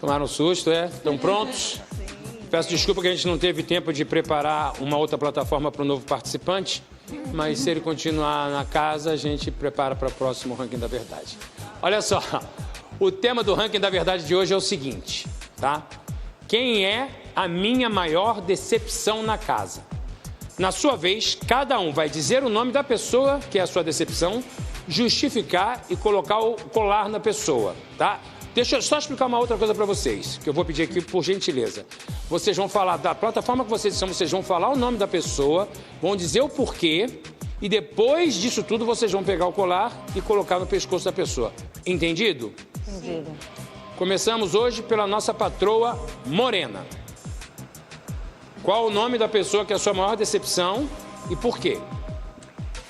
Tomaram um susto, é? Estão prontos? Peço desculpa que a gente não teve tempo de preparar uma outra plataforma para o novo participante, mas se ele continuar na casa, a gente prepara para o próximo Ranking da Verdade. Olha só, o tema do Ranking da Verdade de hoje é o seguinte, tá? Quem é a minha maior decepção na casa? Na sua vez, cada um vai dizer o nome da pessoa que é a sua decepção, justificar e colocar o colar na pessoa, tá? Deixa eu só explicar uma outra coisa para vocês, que eu vou pedir aqui por gentileza. Vocês vão falar da plataforma que vocês são, vocês vão falar o nome da pessoa, vão dizer o porquê e depois disso tudo vocês vão pegar o colar e colocar no pescoço da pessoa. Entendido? Entendido. Começamos hoje pela nossa patroa Morena. Qual o nome da pessoa que é a sua maior decepção e por quê?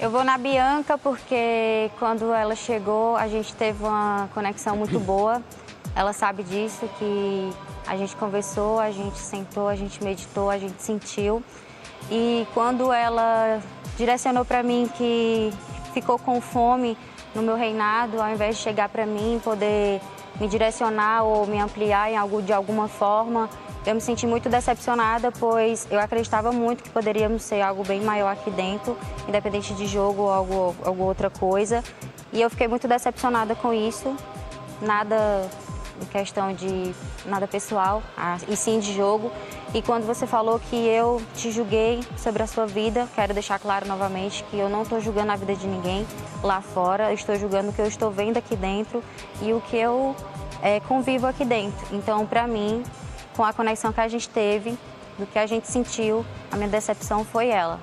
Eu vou na Bianca porque quando ela chegou, a gente teve uma conexão muito boa. Ela sabe disso, que a gente conversou, a gente sentou, a gente meditou, a gente sentiu. E quando ela direcionou para mim que ficou com fome no meu reinado, ao invés de chegar para mim, poder me direcionar ou me ampliar de alguma forma, eu me senti muito decepcionada, pois eu acreditava muito que poderíamos ser algo bem maior aqui dentro, independente de jogo ou alguma outra coisa. E eu fiquei muito decepcionada com isso, nada em questão de nada pessoal, e sim de jogo. E quando você falou que eu te julguei sobre a sua vida, quero deixar claro novamente que eu não estou julgando a vida de ninguém lá fora, eu estou julgando o que eu estou vendo aqui dentro e o que eu convivo aqui dentro. Então, para mim, com a conexão que a gente teve, do que a gente sentiu, a minha decepção foi ela.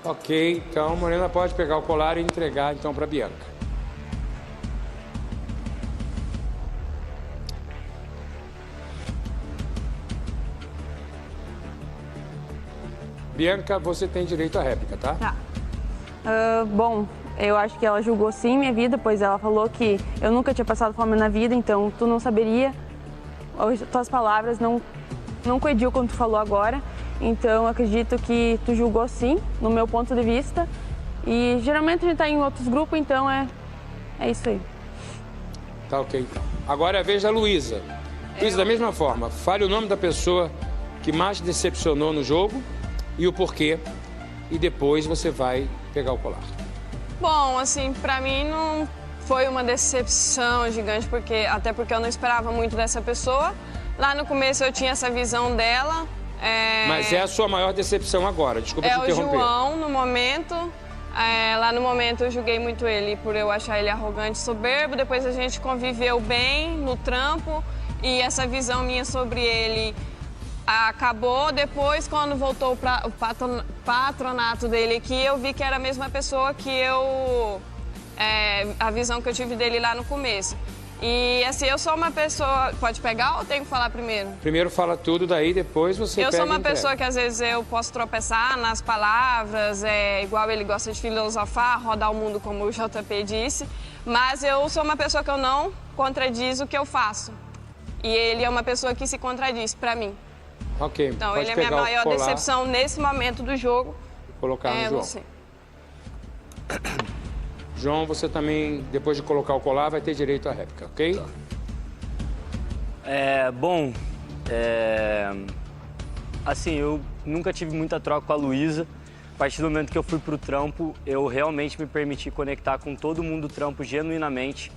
Ok, então Morena pode pegar o colar e entregar então para Bianca. Bianca, você tem direito à réplica, tá? Tá. Bom, eu acho que ela julgou sim minha vida, pois ela falou que eu nunca tinha passado fome na vida, então tu não saberia. As tuas palavras não coincidiu com o que tu falou agora, então eu acredito que tu julgou sim, no meu ponto de vista. E geralmente a gente tá em outros grupos, então é isso aí. Tá ok, então. Agora é a vez da Luísa. Luísa, da mesma forma, fale o nome da pessoa que mais te decepcionou no jogo e o porquê, e depois você vai pegar o colar. Bom, assim, pra mim não foi uma decepção gigante, até porque eu não esperava muito dessa pessoa. Lá no começo eu tinha essa visão dela. Mas é a sua maior decepção agora, desculpa te interromper. É o João, no momento. Lá no momento eu julguei muito ele por eu achar ele arrogante, soberbo. Depois a gente conviveu bem no trampo e essa visão minha sobre ele acabou. Depois, quando voltou para o patronato dele aqui, eu vi que era a mesma pessoa que a visão que eu tive dele lá no começo. E assim, eu sou uma pessoa... Pode pegar ou tenho que falar primeiro? Primeiro fala tudo, daí depois você pega. Eu sou uma pessoa que às vezes eu posso tropeçar nas palavras, igual ele gosta de filosofar, rodar o mundo, como o JP disse. Mas eu sou uma pessoa que eu não contradiz o que eu faço. E ele é uma pessoa que se contradiz, pra mim. Ok, então pode ele é a minha pegar maior decepção nesse momento do jogo. Colocar no João. Você. João, você também, depois de colocar o colar, vai ter direito à réplica, ok? Tá. Assim, eu nunca tive muita troca com a Luísa. A partir do momento que eu fui pro trampo, eu realmente me permiti conectar com todo mundo do trampo genuinamente.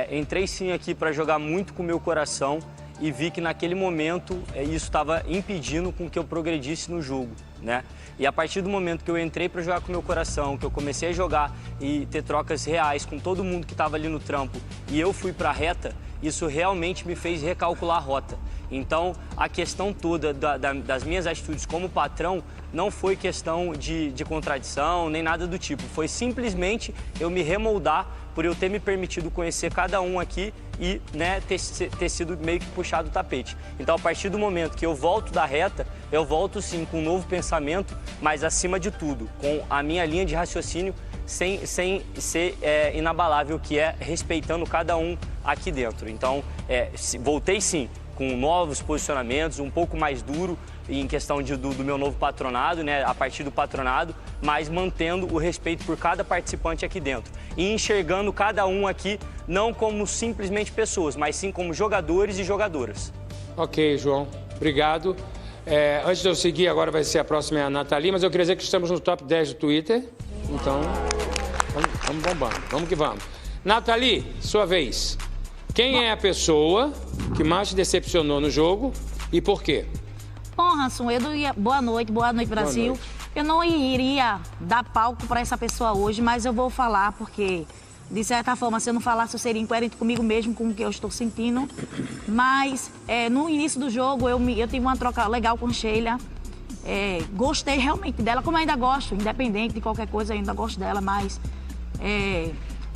Entrei sim aqui para jogar muito com o meu coração e vi que naquele momento isso estava impedindo com que eu progredisse no jogo, né? E a partir do momento que eu entrei para jogar com o meu coração, que eu comecei a jogar e ter trocas reais com todo mundo que estava ali no trampo e eu fui para a reta, isso realmente me fez recalcular a rota. Então, a questão toda das minhas atitudes como patrão não foi questão de contradição, nem nada do tipo. Foi simplesmente eu me remoldar por eu ter me permitido conhecer cada um aqui e, né, ter sido meio que puxado o tapete. Então, a partir do momento que eu volto da reta, eu volto sim com um novo pensamento, mas acima de tudo, com a minha linha de raciocínio sem ser inabalável, que é respeitando cada um aqui dentro. Então, voltei sim com novos posicionamentos, um pouco mais duro em questão do meu novo patronado, né, a partir do patronado, mas mantendo o respeito por cada participante aqui dentro e enxergando cada um aqui não como simplesmente pessoas, mas sim como jogadores e jogadoras. Ok, João. Obrigado. Antes de eu seguir, agora vai ser a próxima, é a Nathalie, mas eu queria dizer que estamos no top 10 do Twitter, então vamos bombando, vamos que vamos. Nathalie, sua vez. Quem é a pessoa que mais te decepcionou no jogo e por quê? Bom, Rassum, boa noite, Brasil. Boa noite. Eu não iria dar palco para essa pessoa hoje, mas eu vou falar porque, de certa forma, se eu não falasse, eu seria incoerente comigo mesmo, com o que eu estou sentindo. Mas, no início do jogo, eu tive uma troca legal com Sheila. Gostei realmente dela, como eu ainda gosto, independente de qualquer coisa, eu ainda gosto dela, mas...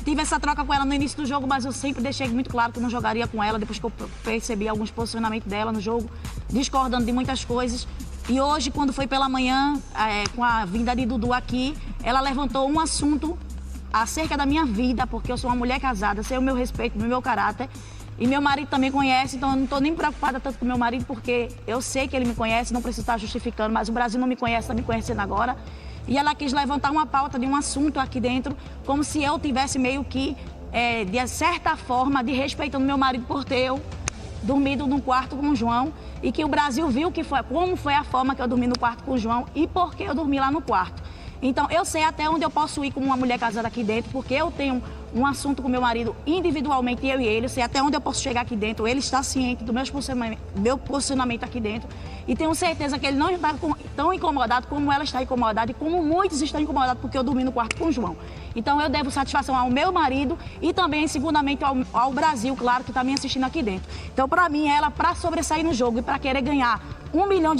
Tive essa troca com ela no início do jogo, mas eu sempre deixei muito claro que não jogaria com ela, depois que eu percebi alguns posicionamentos dela no jogo, discordando de muitas coisas. E hoje, quando foi pela manhã, com a vinda de Dudu aqui, ela levantou um assunto acerca da minha vida, porque eu sou uma mulher casada, sei o meu respeito, o meu caráter. E meu marido também conhece, então eu não estou nem preocupada tanto com meu marido, porque eu sei que ele me conhece, não preciso estar justificando, mas o Brasil não me conhece, está me conhecendo agora. E ela quis levantar uma pauta de um assunto aqui dentro, como se eu tivesse meio que, de certa forma, desrespeitando meu marido por ter eu dormido no quarto com o João, e que o Brasil viu como foi a forma que eu dormi no quarto com o João e por que eu dormi lá no quarto. Então, eu sei até onde eu posso ir como uma mulher casada aqui dentro, porque eu tenho um assunto com meu marido individualmente, eu e ele. Eu sei até onde eu posso chegar aqui dentro. Ele está ciente do meu posicionamento aqui dentro. E tenho certeza que ele não está tão incomodado como ela está incomodada e como muitos estão incomodados porque eu dormi no quarto com o João. Então, eu devo satisfação ao meu marido e também, segundamente, ao Brasil, claro, que está me assistindo aqui dentro. Então, para mim, ela, para sobressair no jogo e para querer ganhar R$1 milhão,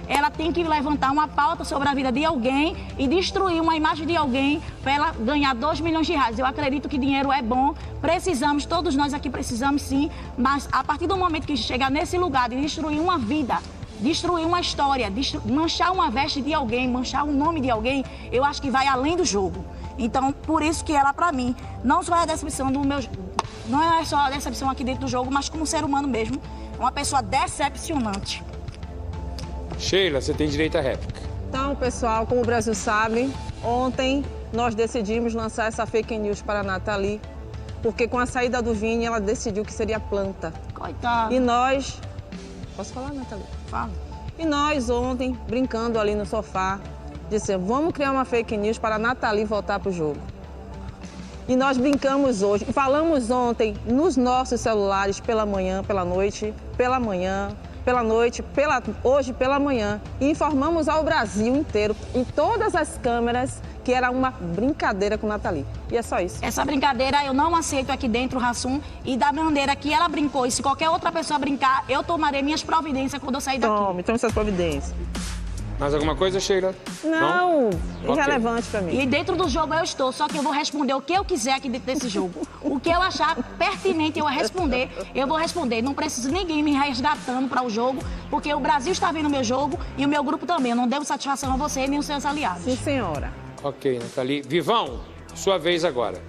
ela tem que levantar uma pauta sobre a vida de alguém e destruir uma imagem de alguém para ela ganhar R$2 milhões. Eu acredito que dinheiro é bom, precisamos, todos nós aqui precisamos sim, mas a partir do momento que chegar nesse lugar de destruir uma vida, destruir uma história, manchar uma veste de alguém, manchar o nome de alguém, eu acho que vai além do jogo. Então, por isso que ela, para mim, não só é a decepção não é só a decepção aqui dentro do jogo, mas como ser humano mesmo, uma pessoa decepcionante. Sheila, você tem direito à réplica. Então, pessoal, como o Brasil sabe, ontem nós decidimos lançar essa fake news para a Nathalie, porque com a saída do Vini, ela decidiu que seria planta. Coitada. E nós... Posso falar, Nathalie? Fala. E nós, ontem, brincando ali no sofá, dissemos, vamos criar uma fake news para a Nathalie voltar para o jogo. E nós brincamos hoje, falamos ontem nos nossos celulares pela manhã, pela noite, pela manhã, pela noite, hoje pela manhã, e informamos ao Brasil inteiro, em todas as câmeras, que era uma brincadeira com Nathalie. E é só isso. Essa brincadeira eu não aceito aqui dentro, Rassum, e da maneira que ela brincou, e se qualquer outra pessoa brincar, eu tomarei minhas providências quando eu sair daqui. Tome suas providências. Mais alguma coisa, Sheila? Não, Okay. irrelevante pra mim. E dentro do jogo eu estou, só que eu vou responder o que eu quiser aqui dentro desse jogo. O que eu achar pertinente eu responder, eu vou responder. Não preciso ninguém me resgatando para o jogo, porque o Brasil está vendo o meu jogo e o meu grupo também. Eu não devo satisfação a você nem os seus aliados. Sim, senhora. Ok, Nathalie. Vivão, sua vez agora.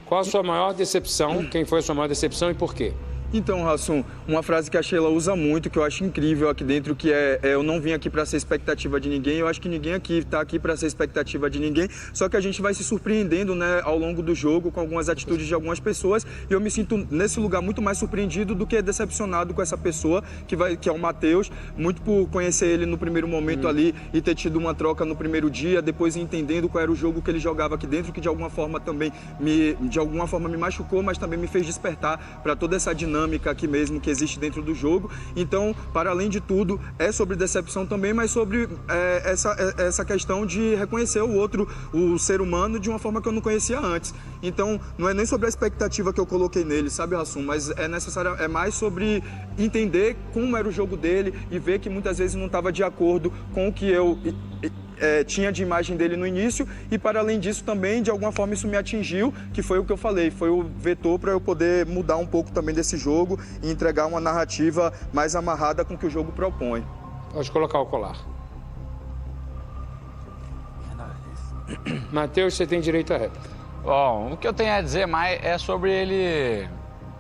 Qual a sua maior decepção? Quem foi a sua maior decepção e por quê? Então, Rassum, uma frase que a Sheila usa muito, que eu acho incrível aqui dentro, que eu não vim aqui para ser expectativa de ninguém, eu acho que ninguém aqui está aqui para ser expectativa de ninguém, só que a gente vai se surpreendendo, né, ao longo do jogo com algumas atitudes de algumas pessoas, e eu me sinto nesse lugar muito mais surpreendido do que decepcionado com essa pessoa, que é o Matheus, muito por conhecer ele no primeiro momento ali e ter tido uma troca no primeiro dia, depois entendendo qual era o jogo que ele jogava aqui dentro, que de alguma forma também me machucou, mas também me fez despertar para toda essa dinâmica aqui mesmo que existe dentro do jogo. Então, para além de tudo, é sobre decepção também, mas sobre essa questão de reconhecer o outro, o ser humano, de uma forma que eu não conhecia antes. Então, não é nem sobre a expectativa que eu coloquei nele, sabe, Rassum? Mas é mais sobre entender como era o jogo dele e ver que muitas vezes não estava de acordo com o que eu tinha de imagem dele no início, e para além disso também, de alguma forma, isso me atingiu, que foi o que eu falei, foi o vetor para eu poder mudar um pouco também desse jogo e entregar uma narrativa mais amarrada com o que o jogo propõe. Pode colocar o colar. Matheus, você tem direito à réplica. Bom, o que eu tenho a dizer mais é sobre ele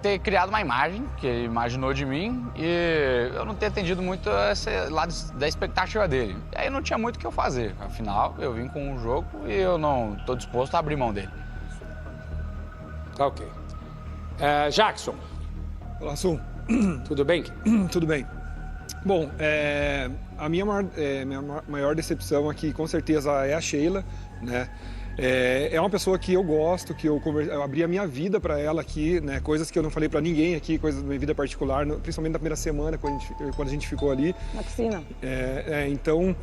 ter criado uma imagem que ele imaginou de mim e eu não ter atendido muito esse lado da expectativa dele. E aí não tinha muito o que eu fazer. Afinal, eu vim com um jogo e eu não estou disposto a abrir mão dele. Tá ok. Jackson. Olá, Sum. Tudo bem? Tudo bem. Bom, a minha maior decepção aqui, com certeza, é a Sheila, né? É uma pessoa que eu gosto, que eu abri a minha vida para ela aqui, né? Coisas que eu não falei para ninguém aqui, coisas da minha vida particular, principalmente na primeira semana, quando a gente ficou ali. Na piscina. Então,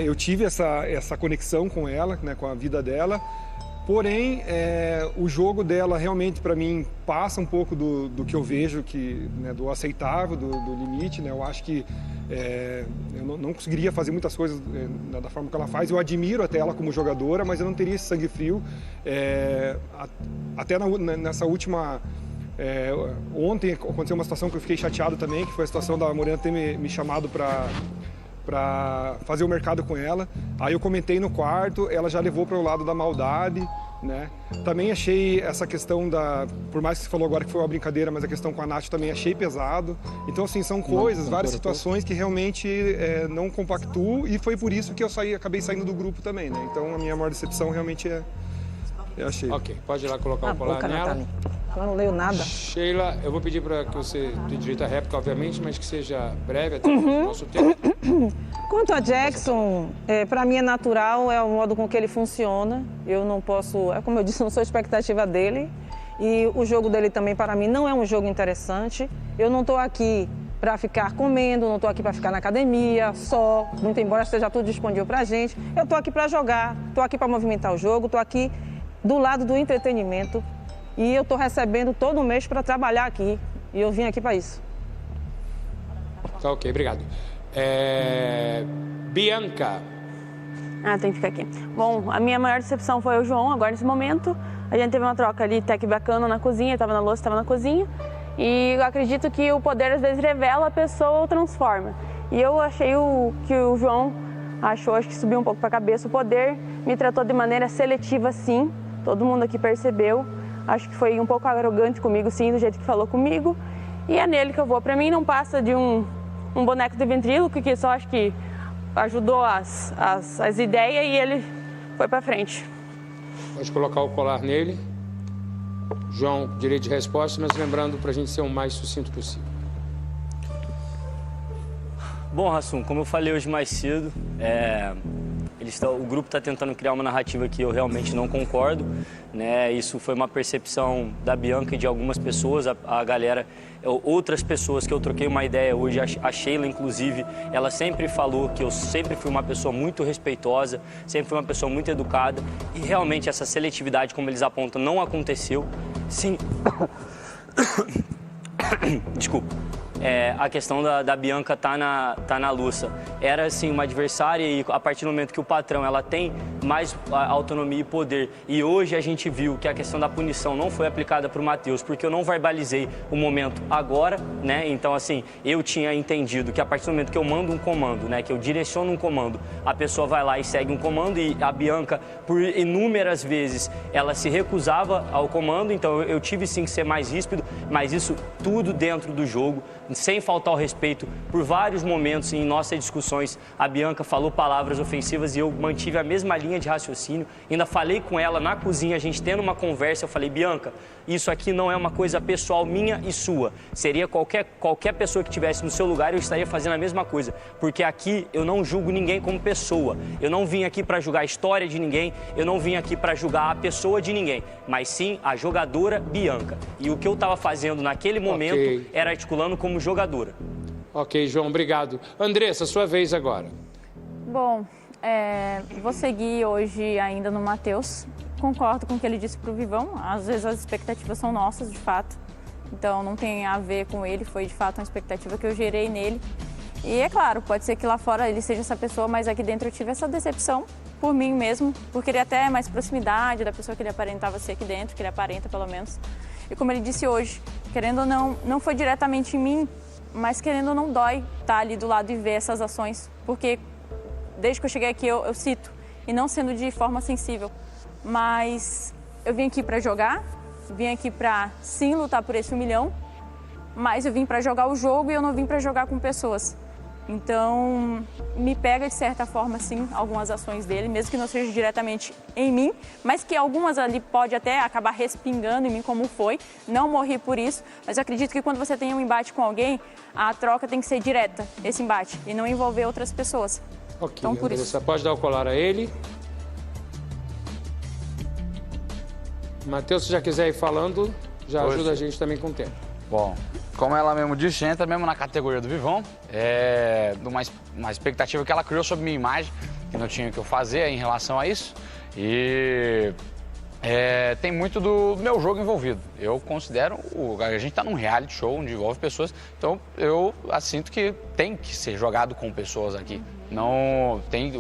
eu tive essa conexão com ela, né? Com a vida dela. Porém, o jogo dela realmente, para mim, passa um pouco do que eu vejo, né, do aceitável, do limite, né? Eu acho que eu não conseguiria fazer muitas coisas da forma que ela faz. Eu admiro até ela como jogadora, mas eu não teria esse sangue frio. Até nessa última... ontem aconteceu uma situação que eu fiquei chateado também, que foi a situação da Morena ter me chamado para fazer o mercado com ela. Aí eu comentei no quarto, ela já levou para o lado da maldade, né? Também achei essa questão por mais que você falou agora que foi uma brincadeira, mas a questão com a Nath também achei pesado. Então, assim, são coisas, várias situações que realmente não compactuo e foi por isso que eu acabei saindo do grupo também, né? Então, a minha maior decepção realmente é a Sheila. Ok, pode ir lá colocar o colar nela. Eu não leio nada. Sheila, eu vou pedir para que você tenha direito à réplica, obviamente, mas que seja breve até o nosso tempo. Quanto a Jackson, para mim é natural, é o modo com que ele funciona. Eu não posso, como eu disse, eu não sou expectativa dele. E o jogo dele também, para mim, não é um jogo interessante. Eu não estou aqui para ficar comendo, não estou aqui para ficar na academia só, muito embora esteja tudo disponível para a gente. Eu estou aqui para jogar, estou aqui para movimentar o jogo, estou aqui do lado do entretenimento. E eu estou recebendo todo mês para trabalhar aqui. E eu vim aqui para isso. Tá ok, obrigado. Bianca. Tem que ficar aqui. Bom, a minha maior decepção foi o João, agora nesse momento. A gente teve uma troca ali, até que bacana na cozinha, estava na louça, estava na cozinha. E eu acredito que o poder às vezes revela a pessoa ou transforma. E eu achei que o João achou, acho que subiu um pouco para a cabeça. O poder me tratou de maneira seletiva, sim. Todo mundo aqui percebeu. Acho que foi um pouco arrogante comigo, sim, do jeito que falou comigo. E é nele que eu vou. Para mim, não passa de um boneco de ventríloco, que só acho que ajudou as ideias e ele foi para frente. Pode colocar o colar nele. João, direito de resposta, mas lembrando para a gente ser o mais sucinto possível. Bom, Rassum, como eu falei hoje mais cedo, o grupo está tentando criar uma narrativa que eu realmente não concordo, né? Isso foi uma percepção da Bianca e de algumas pessoas, a galera, outras pessoas que eu troquei uma ideia hoje, a Sheila, inclusive, ela sempre falou que eu sempre fui uma pessoa muito respeitosa, sempre fui uma pessoa muito educada e realmente essa seletividade, como eles apontam, não aconteceu. Sim. Desculpa. A questão da Bianca tá na Lúcia. Era, assim, uma adversária e a partir do momento que o patrão, ela tem mais autonomia e poder. E hoje a gente viu que a questão da punição não foi aplicada para o Matheus, porque eu não verbalizei o momento agora, né? Então, assim, eu tinha entendido que a partir do momento que eu mando um comando, né? Que eu direciono um comando, a pessoa vai lá e segue um comando e a Bianca, por inúmeras vezes, ela se recusava ao comando. Então, eu tive sim que ser mais ríspido, mas isso tudo dentro do jogo, sem faltar ao respeito. Por vários momentos em nossas discussões, a Bianca falou palavras ofensivas e eu mantive a mesma linha de raciocínio. Ainda falei com ela na cozinha, a gente tendo uma conversa, eu falei: Bianca, isso aqui não é uma coisa pessoal minha e sua. Seria qualquer pessoa que estivesse no seu lugar, eu estaria fazendo a mesma coisa. Porque aqui eu não julgo ninguém como pessoa. Eu não vim aqui para julgar a história de ninguém, eu não vim aqui para julgar a pessoa de ninguém, mas sim a jogadora Bianca. E o que eu estava fazendo naquele momento era articulando como jogadora. Ok, João, obrigado. Andressa, sua vez agora. Bom, vou seguir hoje ainda no Matheus. Concordo com o que ele disse pro Vivão. Às vezes as expectativas são nossas, de fato. Então não tem a ver com ele, foi de fato uma expectativa que eu gerei nele. E é claro, pode ser que lá fora ele seja essa pessoa, mas aqui dentro eu tive essa decepção por mim mesmo, por querer até mais proximidade da pessoa que ele aparentava ser aqui dentro, que ele aparenta pelo menos. E como ele disse hoje, querendo ou não foi diretamente em mim, mas querendo ou não dói estar ali do lado e ver essas ações, porque desde que eu cheguei aqui eu cito, e não sendo de forma sensível, mas eu vim aqui para jogar, vim aqui para, sim, lutar por esse 1 milhão, mas eu vim para jogar o jogo e eu não vim para jogar com pessoas. Então, me pega de certa forma, sim, algumas ações dele, mesmo que não seja diretamente em mim, mas que algumas ali pode até acabar respingando em mim, como foi. Não morri por isso, mas eu acredito que quando você tem um embate com alguém, a troca tem que ser direta, esse embate, e não envolver outras pessoas. Ok, então, por isso. Você pode dar o colar a ele. Matheus, se já quiser ir falando, já ajuda a gente também com o tempo. Bom, como ela mesmo disse, entra mesmo na categoria do Vivão, uma expectativa que ela criou sobre minha imagem, que não tinha o que eu fazer em relação a isso. E tem muito do meu jogo envolvido. Eu considero, a gente está num reality show onde envolve pessoas, então eu sinto que tem que ser jogado com pessoas aqui. Não tem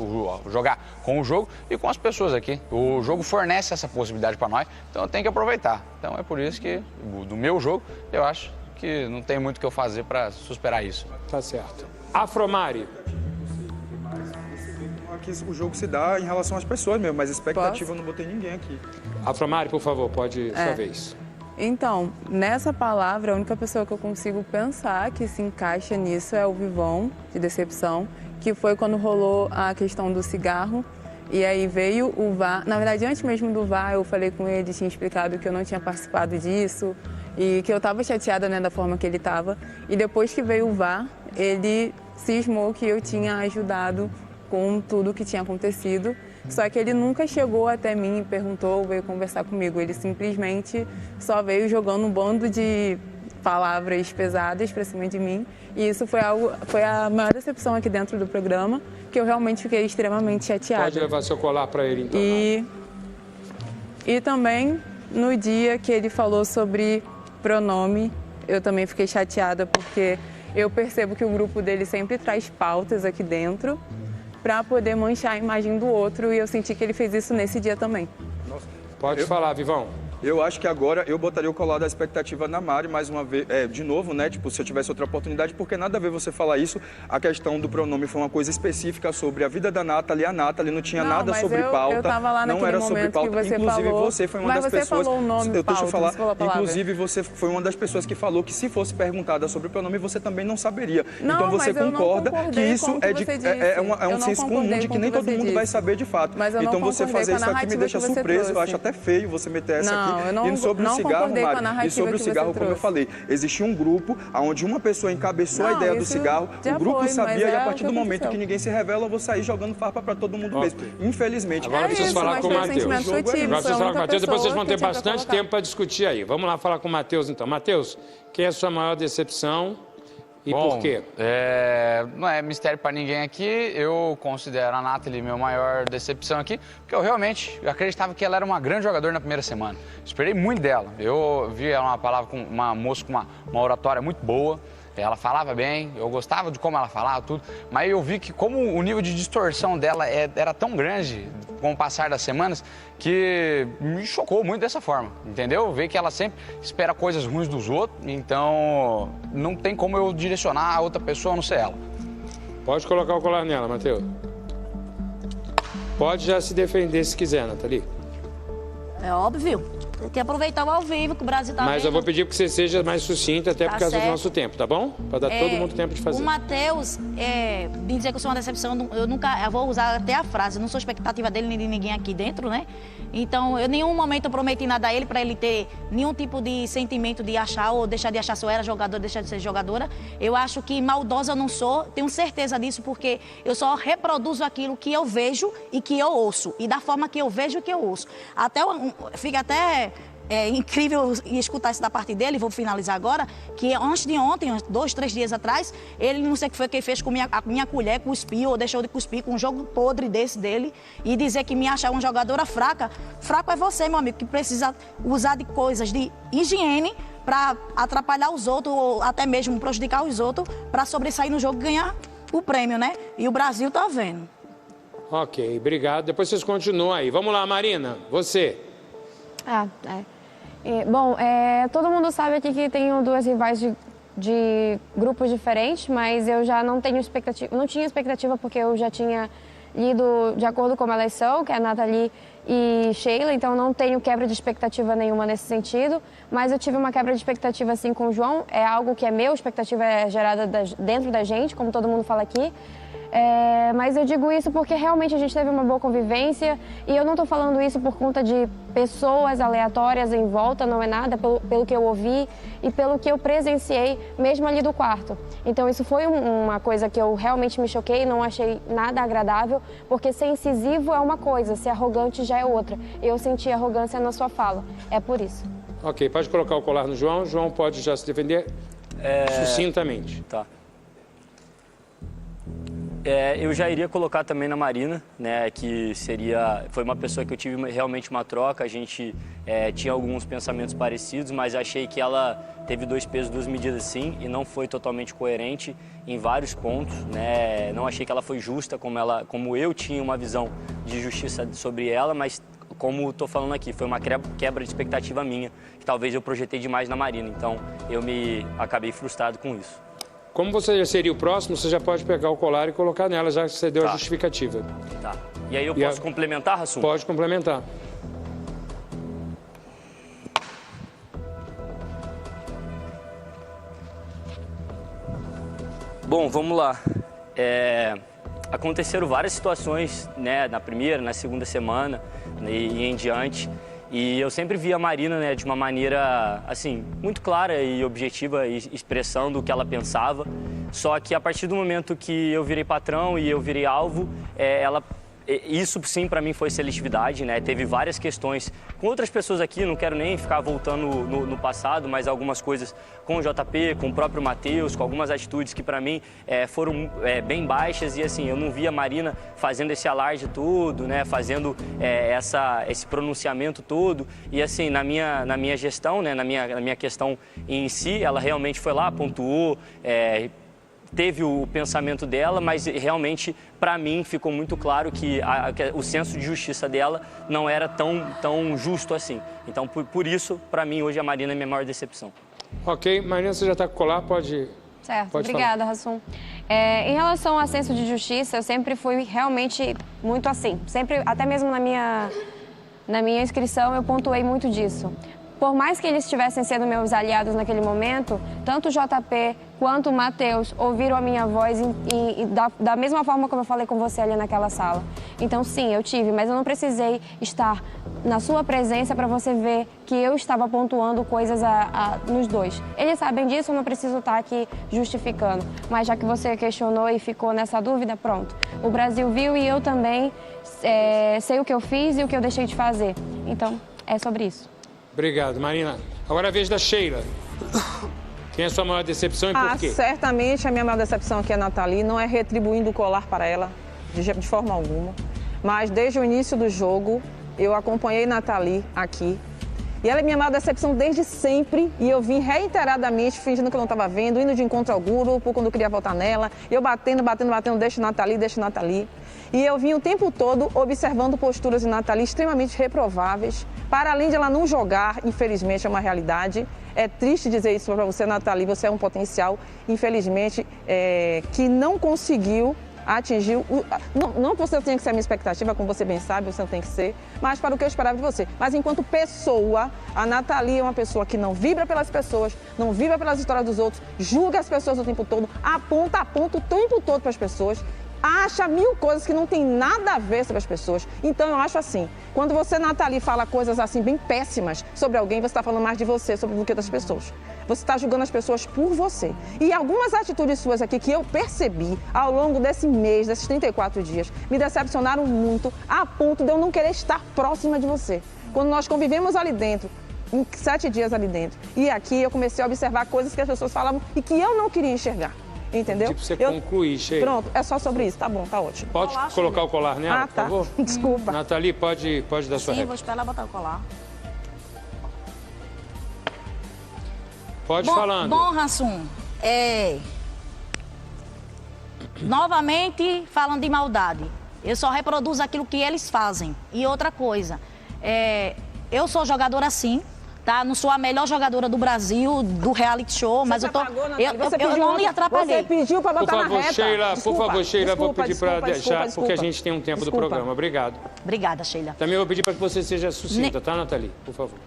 jogar com o jogo e com as pessoas aqui. O jogo fornece essa possibilidade para nós, então eu tenho que aproveitar. Então é por isso que, do meu jogo, eu acho que não tem muito o que eu fazer para superar isso. Tá certo. Afromari. Aqui o jogo se dá em relação às pessoas mesmo, mas expectativa eu não botei ninguém aqui. Afromari, por favor, pode sua vez. Então, nessa palavra, a única pessoa que eu consigo pensar que se encaixa nisso é o Vivão, de decepção, que foi quando rolou a questão do cigarro. E aí veio o VAR. Na verdade, antes mesmo do VAR, eu falei com ele, tinha explicado que eu não tinha participado disso e que eu estava chateada, né, da forma que ele estava. E depois que veio o VAR, ele cismou que eu tinha ajudado com tudo que tinha acontecido. Só que ele nunca chegou até mim e perguntou, veio conversar comigo. Ele simplesmente só veio jogando um bando de palavras pesadas pra cima de mim. E isso foi a maior decepção aqui dentro do programa, que eu realmente fiquei extremamente chateada. Pode levar seu colar para ele, então. E também, no dia que ele falou sobre pronome, eu também fiquei chateada, porque eu percebo que o grupo dele sempre traz pautas aqui dentro para poder manchar a imagem do outro, e eu senti que ele fez isso nesse dia também. Nossa. Pode falar, Vivão. Eu acho que agora eu botaria o colar da expectativa na Mari mais uma vez, de novo, né? Tipo, se eu tivesse outra oportunidade, porque nada a ver você falar isso. A questão do pronome foi uma coisa específica sobre a vida da Nathalie. A Nathalie não tinha nada sobre pauta. Eu tava lá não era sobre pauta. Que você inclusive, falou, você foi uma das pessoas. Mas você falou o nome, deixa eu falar. Inclusive, você foi uma das pessoas que falou que se fosse perguntada sobre o pronome, você também não saberia. Não, então você concorda que isso é um senso comum de que nem todo mundo vai saber de fato. Então você fazer isso aqui me deixa surpreso. Eu acho até feio você meter essa aqui. E sobre o cigarro, Mari, e sobre o cigarro, como eu falei, existia um grupo onde uma pessoa encabeçou a ideia do cigarro, o grupo sabia, e a partir do momento que ninguém se revela, eu vou sair jogando farpa para todo mundo mesmo. Infelizmente. Agora vocês falar com o Matheus. Agora vocês falar com o Matheus, depois vocês vão ter bastante tempo para discutir aí. Vamos lá falar com o Matheus, então. Matheus, quem é a sua maior decepção? E por quê? Não é mistério para ninguém aqui. Eu considero a Nathalie minha maior decepção aqui, porque eu realmente acreditava que ela era uma grande jogadora na primeira semana. Esperei muito dela. Eu vi ela uma moça com uma oratória muito boa. Ela falava bem, eu gostava de como ela falava, tudo. Mas eu vi que como o nível de distorção dela era tão grande com o passar das semanas, que me chocou muito dessa forma, entendeu? Ver que ela sempre espera coisas ruins dos outros, então não tem como eu direcionar a outra pessoa a não ser ela. Pode colocar o colar nela, Matheus. Pode já se defender se quiser, Nathalie. É óbvio. Tem que aproveitar o ao vivo, que o Brasil tá Mas vendo. eu vou pedir que você seja mais sucinta, até por causa do nosso tempo, tá bom? Para dar todo mundo tempo de fazer. O Matheus, me dizer que eu sou uma decepção, eu vou usar até a frase, eu não sou expectativa dele nem de ninguém aqui dentro, né? Então, em nenhum momento eu prometi nada a ele para ele ter nenhum tipo de sentimento de achar ou deixar de achar se eu era jogador, deixar de ser jogadora. Eu acho que maldosa eu não sou, tenho certeza disso, porque eu só reproduzo aquilo que eu vejo e que eu ouço, e da forma que eu vejo e que eu ouço. Fica até incrível escutar isso da parte dele, vou finalizar agora, que antes de ontem, 2, 3 dias atrás, ele não sei o que foi que ele fez com a minha colher, cuspiu ou deixou de cuspir com um jogo podre desse dele e dizer que me achava uma jogadora fraca. Fraco é você, meu amigo, que precisa usar de coisas de higiene para atrapalhar os outros ou até mesmo prejudicar os outros para sobressair no jogo e ganhar o prêmio, né? E o Brasil tá vendo. Ok, obrigado. Depois vocês continuam aí. Vamos lá, Marina, você. Bom, todo mundo sabe aqui que tenho duas rivais de grupos diferentes, mas eu já não tinha expectativa porque eu já tinha lido de acordo com como elas são, que é a Nathalie e Sheila, então não tenho quebra de expectativa nenhuma nesse sentido, mas eu tive uma quebra de expectativa sim com o João, é algo que é meu, expectativa é gerada dentro da gente, como todo mundo fala aqui. Mas eu digo isso porque realmente a gente teve uma boa convivência e eu não estou falando isso por conta de pessoas aleatórias em volta, não é nada, pelo que eu ouvi e pelo que eu presenciei mesmo ali do quarto. Então isso foi uma coisa que eu realmente me choquei, não achei nada agradável, porque ser incisivo é uma coisa, ser arrogante já é outra. Eu senti arrogância na sua fala, é por isso. Ok, pode colocar o colar no João, João pode já se defender sucintamente. Tá. Eu já iria colocar também na Marina, né, que foi uma pessoa que eu tive realmente uma troca, a gente tinha alguns pensamentos parecidos, mas achei que ela teve 2 pesos, 2 medidas sim, e não foi totalmente coerente em vários pontos, né, não achei que ela foi justa como eu tinha uma visão de justiça sobre ela, mas como estou falando aqui, foi uma quebra de expectativa minha, que talvez eu projetei demais na Marina, então eu acabei frustrado com isso. Como você já seria o próximo, você já pode pegar o colar e colocar nela, já que você deu a justificativa. Tá. E aí eu posso complementar, Rassum? Pode complementar. Bom, vamos lá. Aconteceram várias situações, né, na primeira, na segunda semana e em diante. E eu sempre vi a Marina, né, de uma maneira, assim, muito clara e objetiva, expressando o que ela pensava. Só que a partir do momento que eu virei patrão e eu virei alvo, isso sim para mim foi seletividade, né? Teve várias questões com outras pessoas aqui, não quero nem ficar voltando no passado, mas algumas coisas com o JP, com o próprio Matheus, com algumas atitudes que para mim foram bem baixas e assim, eu não via a Marina fazendo esse alarde todo, né? Fazendo esse pronunciamento todo e assim, na minha gestão, né? Na minha questão em si, ela realmente foi lá, pontuou, teve o pensamento dela, mas realmente, para mim, ficou muito claro que o senso de justiça dela não era tão justo assim. Então, por isso, para mim, hoje a Marina é a minha maior decepção. Ok, Marina, você já está com o colar, pode... Certo, obrigada, Rassum. Em relação ao senso de justiça, eu sempre fui realmente muito assim. Sempre, até mesmo na minha inscrição, eu pontuei muito disso. Por mais que eles estivessem sendo meus aliados naquele momento, tanto o JP quanto o Matheus ouviram a minha voz da mesma forma como eu falei com você ali naquela sala. Então, sim, eu tive, mas eu não precisei estar na sua presença para você ver que eu estava pontuando coisas nos dois. Eles sabem disso, eu não preciso estar aqui justificando. Mas já que você questionou e ficou nessa dúvida, pronto. O Brasil viu e eu também sei o que eu fiz e o que eu deixei de fazer. Então, é sobre isso. Obrigado, Marina. Agora é a vez da Sheila. Quem é a sua maior decepção e por quê? Certamente a minha maior decepção aqui é a Nathalie, não é retribuindo o colar para ela, de forma alguma. Mas desde o início do jogo, eu acompanhei Nathalie aqui. E ela é minha maior decepção desde sempre. E eu vim reiteradamente, fingindo que eu não estava vendo, indo de encontro ao grupo, quando eu queria votar nela. Eu batendo, deixa Nathalie. E eu vim o tempo todo observando posturas de Nathalie extremamente reprováveis. Para além de ela não jogar, infelizmente, é uma realidade. É triste dizer isso para você, Nathalie, você é um potencial, infelizmente, que não conseguiu atingir... Não que você tenha que ser a minha expectativa, como você bem sabe, você não tem que ser, mas para o que eu esperava de você. Mas enquanto pessoa, a Nathalie é uma pessoa que não vibra pelas pessoas, não vibra pelas histórias dos outros, julga as pessoas o tempo todo, aponta o tempo todo para as pessoas, acha 1000 coisas que não tem nada a ver sobre as pessoas. Então, eu acho assim, quando você, Nathalie, fala coisas assim bem péssimas sobre alguém, você está falando mais de você do que das pessoas. Você está julgando as pessoas por você. E algumas atitudes suas aqui que eu percebi ao longo desse mês, desses 34 dias, me decepcionaram muito, a ponto de eu não querer estar próxima de você. Quando nós convivemos ali dentro, em 7 dias ali dentro, e aqui eu comecei a observar coisas que as pessoas falavam e que eu não queria enxergar. Entendeu? Tipo, você concluir, Sheila. Pronto, é só sobre isso. Tá bom, tá ótimo. Pode colocar o colar nela, por favor? Desculpa. Nathalie, pode dar sua réplica. Sim, vou esperar ela botar o colar. Pode falando. Bom, Rassum, novamente falando de maldade. Eu só reproduzo aquilo que eles fazem. E outra coisa, eu sou jogadora sim, tá? Não sou a melhor jogadora do Brasil, do reality show, mas eu não lhe atrapalhei. Você pediu para botar na reta. Por favor, Sheila, vou pedir para deixar, porque a gente tem um tempo do programa. Obrigado. Obrigada, Sheila. Também vou pedir para que você seja sucinta, tá, Nathalie? Por favor.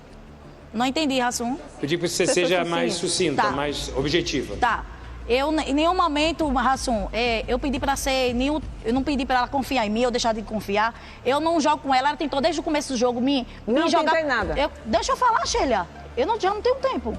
Não entendi, Rassum. Pedir para que você seja mais sucinta, tá. mais objetiva. Tá. Eu, em nenhum momento, Rassum, eu pedi para ser... Eu não pedi para ela confiar em mim, ou deixar de confiar. Eu não jogo com ela, ela tentou desde o começo do jogo me jogar... Não tem nada. Deixa eu falar, Sheila. Já não tenho tempo.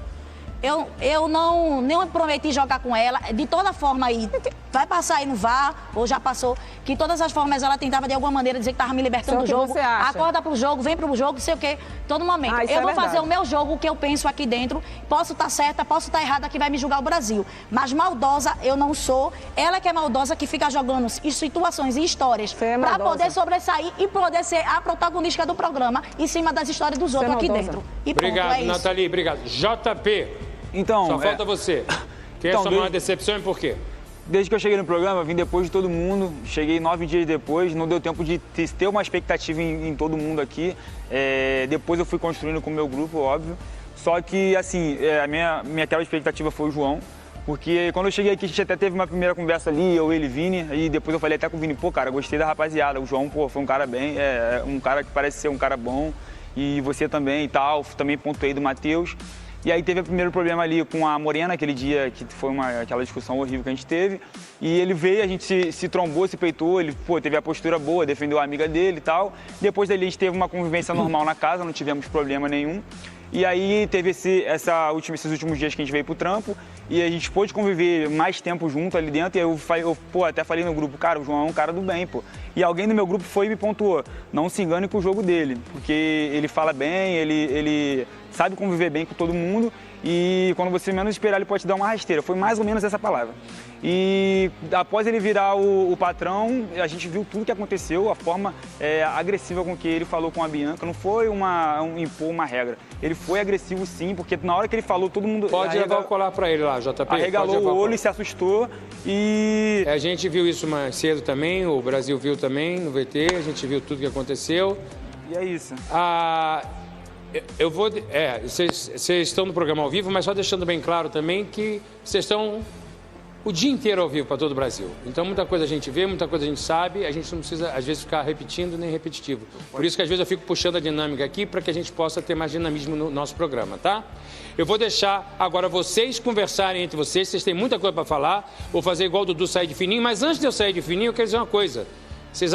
Eu não prometi jogar com ela. De toda forma aí, vai passar aí no VAR, ou já passou, que de todas as formas ela tentava de alguma maneira dizer que estava me libertando do jogo. Acorda pro jogo, vem pro jogo, não sei o quê, todo momento. Eu vou fazer o meu jogo, o que eu penso aqui dentro. Posso estar certa, posso estar errada, que vai me julgar o Brasil. Mas maldosa eu não sou. Ela que é maldosa, que fica jogando situações e histórias para poder sobressair e poder ser a protagonista do programa em cima das histórias dos outros aqui dentro. E obrigado, pronto, é Nathalie, obrigado. JP. Então, só falta você. Quem é a sua maior decepção e por quê? Desde que eu cheguei no programa, vim depois de todo mundo. Cheguei 9 dias depois, não deu tempo de ter uma expectativa em todo mundo aqui. Depois eu fui construindo com o meu grupo, óbvio. Só que, assim, a minha aquela expectativa foi o João. Porque quando eu cheguei aqui, a gente até teve uma primeira conversa ali, eu, ele e Vini. E depois eu falei até com o Vini, pô, cara, gostei da rapaziada. O João, pô, foi um cara bem, um cara que parece ser um cara bom. E você também e tal, também pontuei do Matheus. E aí teve o primeiro problema ali com a Morena, aquele dia que foi aquela discussão horrível que a gente teve. E ele veio, a gente se trombou, se peitou, ele teve a postura boa, defendeu a amiga dele e tal. Depois dali a gente teve uma convivência normal na casa, não tivemos problema nenhum. E aí teve esses últimos dias que a gente veio pro trampo e a gente pôde conviver mais tempo junto ali dentro. E eu até falei no grupo, cara, o João é um cara do bem, pô. E alguém do meu grupo foi e me pontuou, não se engane com o jogo dele, porque ele fala bem, ele sabe conviver bem com todo mundo e quando você menos esperar ele pode te dar uma rasteira. Foi mais ou menos essa palavra. E após ele virar o patrão, a gente viu tudo que aconteceu, a forma agressiva com que ele falou com a Bianca. Não foi impor uma regra. Ele foi agressivo sim, porque na hora que ele falou, todo mundo... Pode levar o colar pra ele lá, JP. Arregalou o olho e se assustou e... A gente viu isso mais cedo também, o Brasil viu também no VT, a gente viu tudo que aconteceu. E é isso. Eu vou... Vocês estão no programa ao vivo, mas só deixando bem claro também que vocês estão o dia inteiro ao vivo para todo o Brasil. Então, muita coisa a gente vê, muita coisa a gente sabe, a gente não precisa, às vezes, ficar repetindo nem repetitivo. Por isso que, às vezes, eu fico puxando a dinâmica aqui para que a gente possa ter mais dinamismo no nosso programa, tá? Eu vou deixar agora vocês conversarem entre vocês têm muita coisa para falar. Vou fazer igual o Dudu sair de fininho, mas antes de eu sair de fininho, eu quero dizer uma coisa.